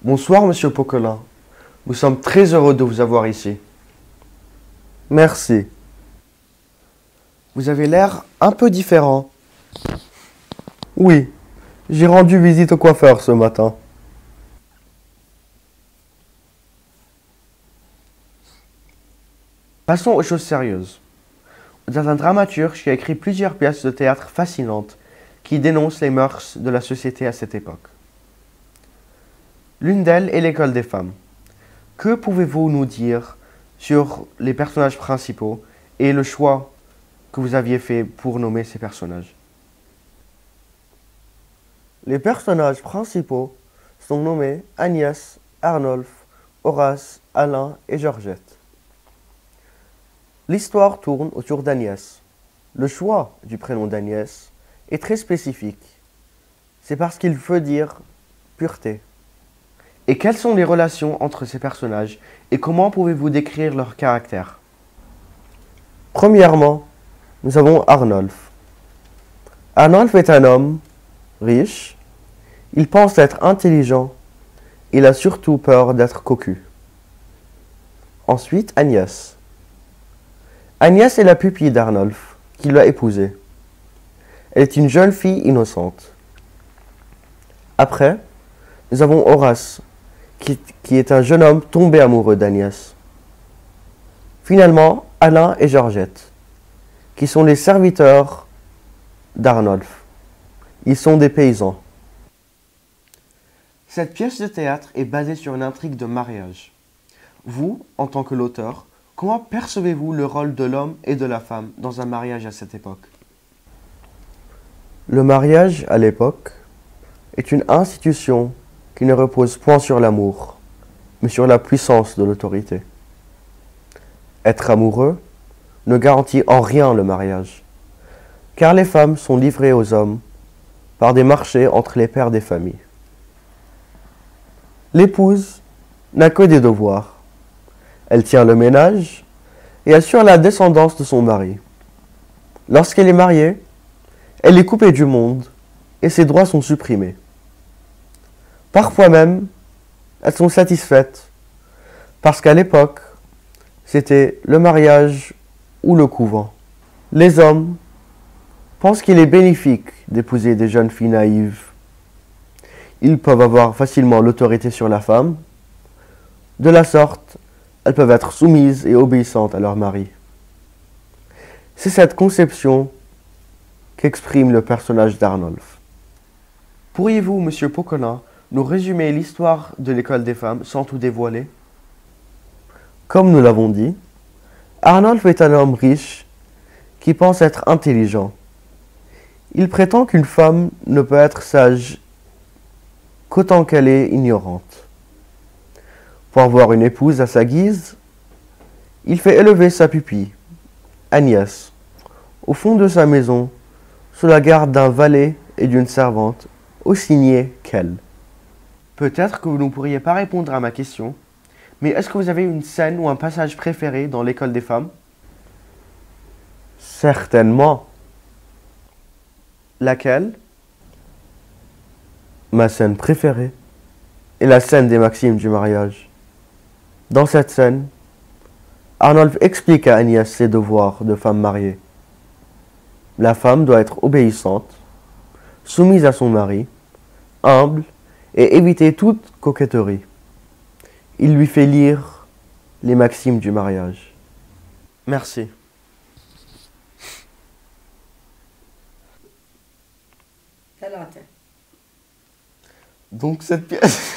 Bonsoir, monsieur Poquelin. Nous sommes très heureux de vous avoir ici. Merci. Vous avez l'air un peu différent. Oui, j'ai rendu visite au coiffeur ce matin. Passons aux choses sérieuses. Vous êtes un dramaturge qui a écrit plusieurs pièces de théâtre fascinantes qui dénoncent les mœurs de la société à cette époque. L'une d'elles est l'École des femmes. Que pouvez-vous nous dire sur les personnages principaux et le choix que vous aviez fait pour nommer ces personnages? Les personnages principaux sont nommés Agnès, Arnolphe, Horace, Alain et Georgette. L'histoire tourne autour d'Agnès. Le choix du prénom d'Agnès est très spécifique. C'est parce qu'il veut dire pureté. Et quelles sont les relations entre ces personnages et comment pouvez-vous décrire leur caractère? Premièrement, nous avons Arnolphe. Arnolphe est un homme riche. Il pense être intelligent. Il a surtout peur d'être cocu. Ensuite, Agnès. Agnès est la pupille d'Arnolphe, qui l'a épousée. Elle est une jeune fille innocente. Après, nous avons Horace, qui est un jeune homme tombé amoureux d'Agnès. Finalement, Alain et Georgette, qui sont les serviteurs d'Arnolphe. Ils sont des paysans. Cette pièce de théâtre est basée sur une intrigue de mariage. Vous, en tant que l'auteur, comment percevez-vous le rôle de l'homme et de la femme dans un mariage à cette époque? Le mariage, à l'époque, est une institution qui ne repose point sur l'amour, mais sur la puissance de l'autorité. Être amoureux ne garantit en rien le mariage, car les femmes sont livrées aux hommes par des marchés entre les pères des familles. L'épouse n'a que des devoirs. Elle tient le ménage et assure la descendance de son mari. Lorsqu'elle est mariée, elle est coupée du monde et ses droits sont supprimés. Parfois même, elles sont satisfaites parce qu'à l'époque, c'était le mariage ou le couvent. Les hommes pensent qu'il est bénéfique d'épouser des jeunes filles naïves. Ils peuvent avoir facilement l'autorité sur la femme. De la sorte, elles peuvent être soumises et obéissantes à leur mari. C'est cette conception qu'exprime le personnage d'Arnolphe. Pourriez-vous, monsieur Poquelin, nous résumer l'histoire de l'école des femmes sans tout dévoiler? Comme nous l'avons dit, Arnolphe est un homme riche qui pense être intelligent. Il prétend qu'une femme ne peut être sage qu'autant qu'elle est ignorante. Pour avoir une épouse à sa guise, il fait élever sa pupille, Agnès, au fond de sa maison, sous la garde d'un valet et d'une servante, aussi niais qu'elle. Peut-être que vous ne pourriez pas répondre à ma question, mais est-ce que vous avez une scène ou un passage préféré dans l'école des femmes? Certainement. Laquelle? Ma scène préférée est la scène des maximes du mariage. Dans cette scène, Arnolphe explique à Agnès ses devoirs de femme mariée. La femme doit être obéissante, soumise à son mari, humble et éviter toute coquetterie. Il lui fait lire les maximes du mariage. Merci. ثلاثة. Donc cette pièce...